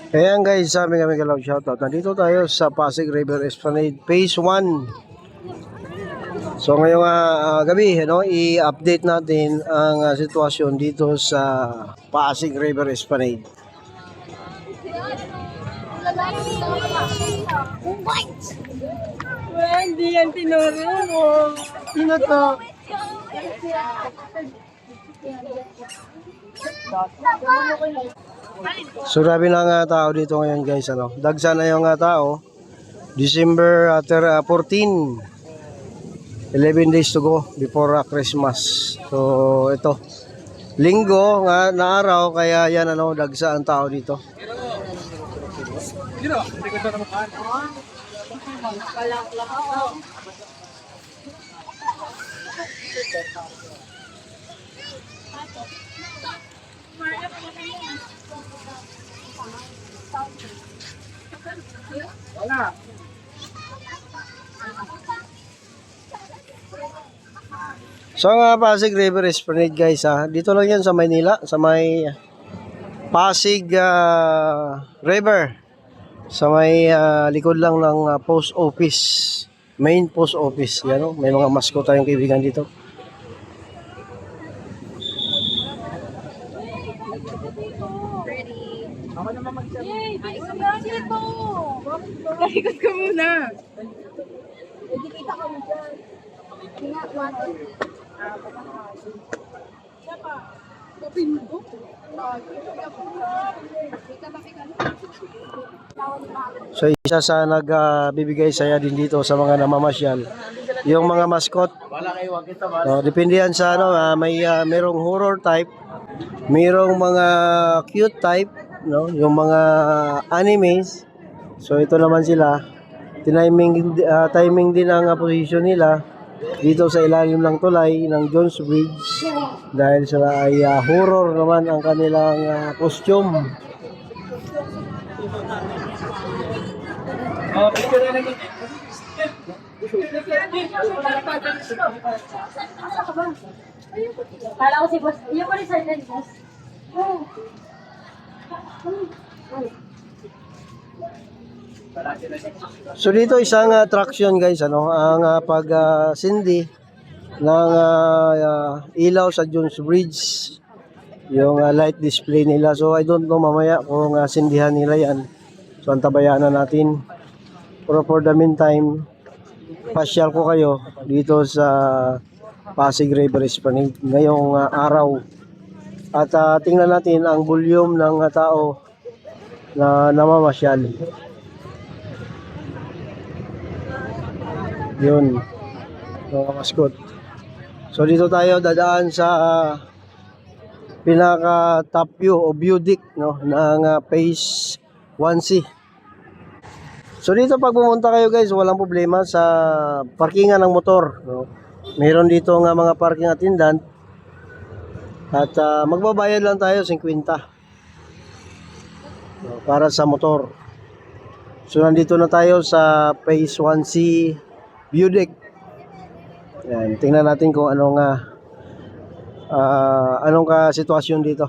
Ayan guys, sabi kami kalaw shoutout. Nandito tayo sa Pasig River Esplanade Phase 1. So ngayong gabi, i-update natin ang sitwasyon dito sa Pasig River Esplanade. Hindi yan tinuro mo. Sino to? So grabe na nga tao dito ngayon guys, dagsa na yung tao. December 14, 11 days to go before Christmas. So ito, linggo nga na araw, kaya yan dagsa ang tao dito. So nga Pasig River Esplanade guys, dito lang yan sa Maynila, sa may Pasig River, sa may likod lang ng post office, main post office. Yan, may mga mascot tayong kaibigan dito. Ikot ka muna. So isa sa nagbibigay saya din dito sa mga namamasyal, yung mga mascot. Depende yan sa may merong horror type, merong mga cute type, yung mga animes. So ito naman sila, timing din ang position nila dito sa ilalim ng tulay ng Jones Bridge, dahil sila ay horror naman ang kanilang costume. Kala ko si boss, yun ko rin sa boss. So dito isang attraction guys, ang pag sindi ng ilaw sa Jones Bridge, yung light display nila. So I don't know mamaya kung sindihan nila yan. So antabayan na natin. Pero for the meantime, pasyal ko kayo dito sa Pasig River Esplanade ngayong araw. At tingnan natin ang volume ng tao na namamasyal. Yun, mga mascot. So dito tayo dadaan sa pinaka top view o view deck ng phase 1C. So dito pag pumunta kayo guys, walang problema sa parkingan ng motor. Meron dito nga mga parking attendant at magbabayad lang tayo 50 para sa motor. So nandito na tayo sa phase 1C view deck. Yan, tingnan natin kung anong sitwasyon dito.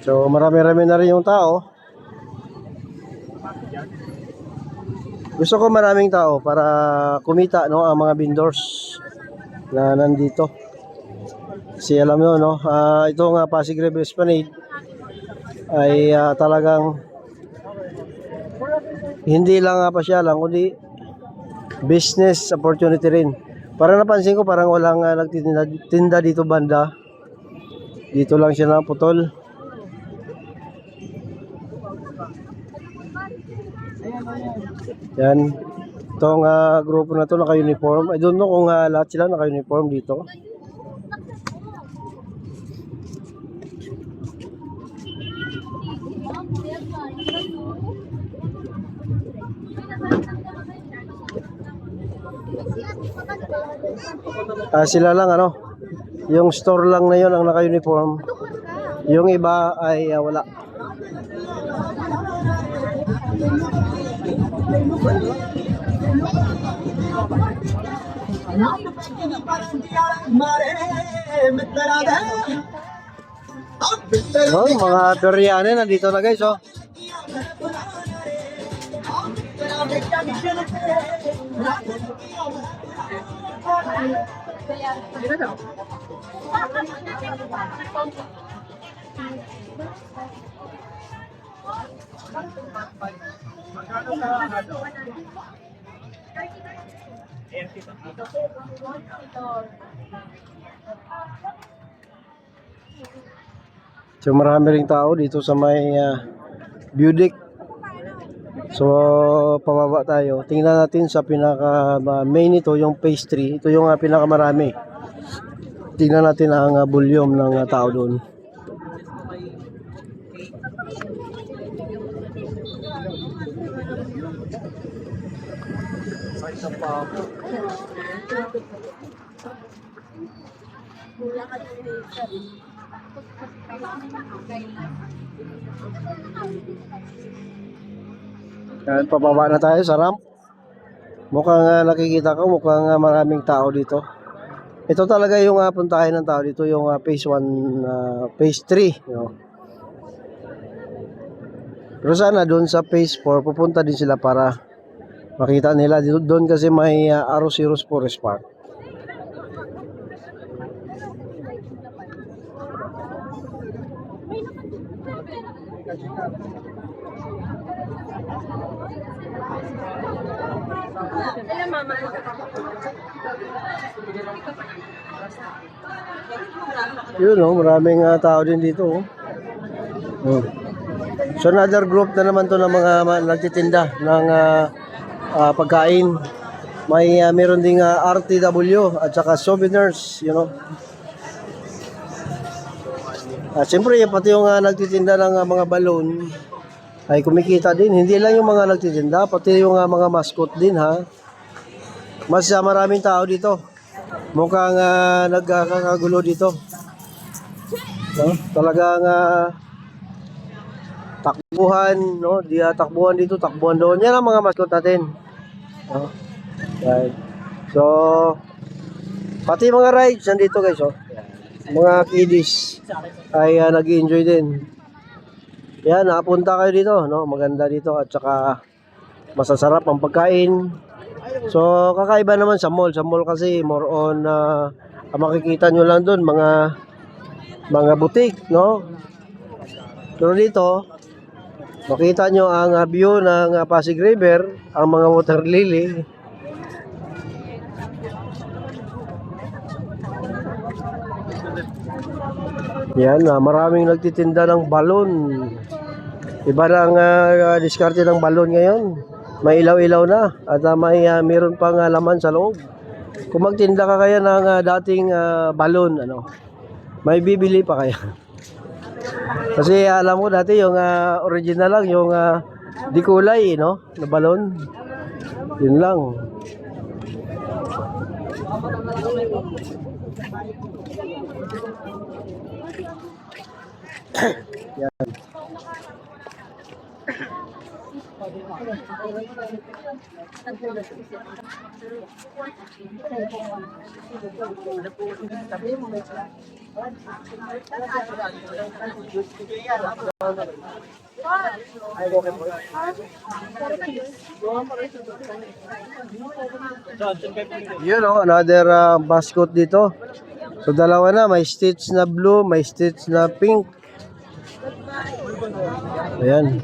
So marami-rami na rin yung tao. Gusto ko maraming tao para kumita ang mga vendors na nandito. Kasi alam nyo ito nga Pasig River Esplanade ay talagang hindi lang pasyalan, kundi business opportunity rin. Parang napansin ko parang walang nagtitinda dito banda. Dito lang siya naputol. Yan. Itong grupo na to naka-uniform. I don't know kung lahat sila naka-uniform dito. Sila lang Yung store lang na yun ang naka-uniform. Yung iba ay wala. Oh, mga Doriane nandito na guys, oh. So marami ring tao dito sa may view deck. So pababa tayo. Tingnan natin sa pinaka main nito, yung phase 3. Ito yung pinakamarami. Tingnan natin ang volume ng tao doon. At pababa na tayo sa ramp. Mukhang nakikita ko, mukhang maraming tao dito. Ito talaga yung puntahan ng tao dito, yung phase 1, phase 3. You know. Pero sana doon sa phase 4, pupunta din sila para makita nila. Doon kasi may Arroceros Forest Park. Yun, oh, maraming tao din dito. Oh. So another group na naman to ng mga nagtitinda ng pagkain. May meron ding RTW at saka souvenirs, you know. Siyempre, pati yung nagtitinda ng mga balon ay kumikita din. Hindi lang yung mga nagtitinda, pati yung mga mascot din, ha. Mas maraming tao dito. Mukhang nagkakagulo dito. No? Talagang takbuhan, no? Takbuhan dito, takbuhan doon. Yan ang mga mascot natin. No? Right. So, pati mga rides nandito guys, oh. Mga kiddies ay nag-enjoy din. Yan, napunta kayo dito, no? Maganda dito at saka masasarap ang pagkain. So, kakaiba naman sa mall. Sa mall kasi more on ang makikita nyo lang doon mga butik, no? Pero dito, makita nyo ang view ng Pasig River, ang mga water lily. Yan, maraming nagtitinda ng balon. Iba na ang diskarte ng balon ngayon. May ilaw-ilaw na at may meron pang laman sa loob. Kung magtinda ka kaya ng dating balon, ano, may bibili pa kaya. Kasi alam ko dati yung original lang, yung di kulay, no, na balon. Yun lang. Yan. Yun, oh, another basket dito. So dalawa na, may stitch na blue, may stitch na pink. Ayan.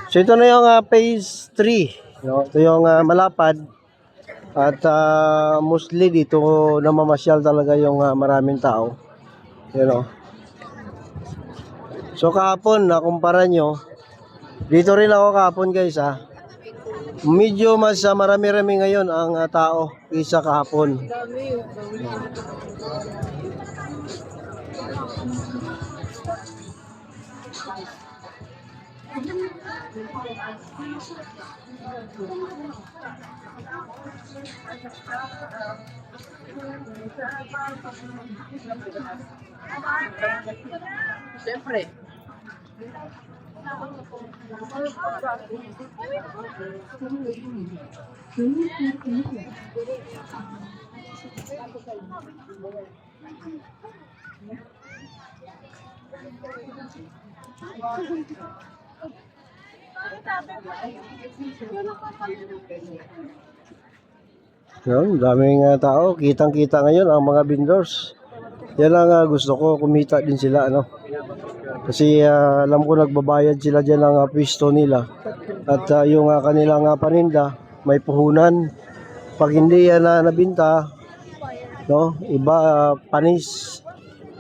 So ito na yung phase 3, no? Ito yung malapad at mostly dito namamasyal talaga yung maraming tao, you know. So kahapon, nakumpara nyo, dito rin ako kahapon guys, medyo mas marami-rami ngayon ang tao kaysa kahapon. Siyempre. Yun, daming tao. Kitang-kita ngayon ang mga vendors. Yan ang gusto ko, kumita din sila, ano. Kasi alam ko nagbabayad sila dyan ng pwesto nila. At yung kanilang paninda, may puhunan. Pag hindi yan nabinta, no, iba panis.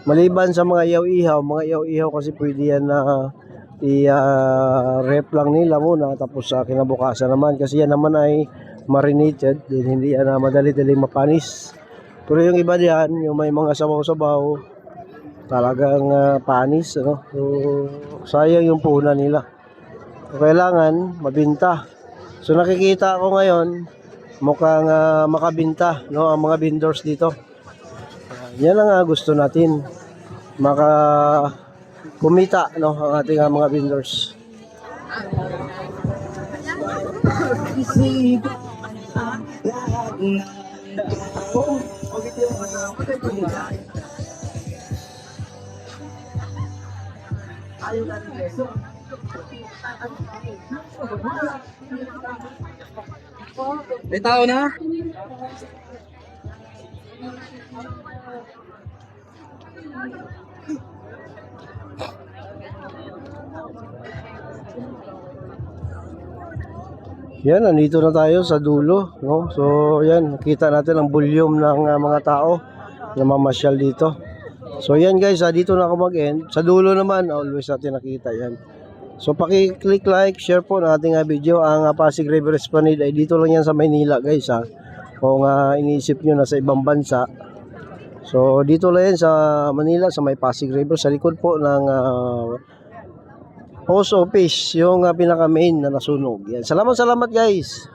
Maliban sa mga iyaw-ihaw kasi pwede yan na i-rep lang nila muna tapos kinabukasan naman kasi yan naman ay marinated, din hindi yan madali-daling mapanis. Pero yung iba diyan, yung may mga sabaw-sabaw, talagang panis, ano. So, sayang yung puhunan nila. So, kailangan mabinta. So, nakikita ko ngayon, mukhang makabinta, no, ang mga vendors dito. Yan ang gusto natin, kumita, no, ang ating mga vendors. May tao na? Yan, nandito na tayo sa dulo, no? So, yan, nakita natin ang volume ng mga tao na mamasyal dito. So, yan guys, dito na ako mag-end. Sa dulo naman, always natin nakita yan. So, paki-click like, share po ng ating video. Ang Pasig River Esplanade ay dito lang yan sa Maynila guys, ha. Kung iniisip nyo na sa ibang bansa. So, dito lang yan sa Manila, sa may Pasig River, sa likod po ng post office, yung pinaka main na nasunog. Yan. Salamat guys.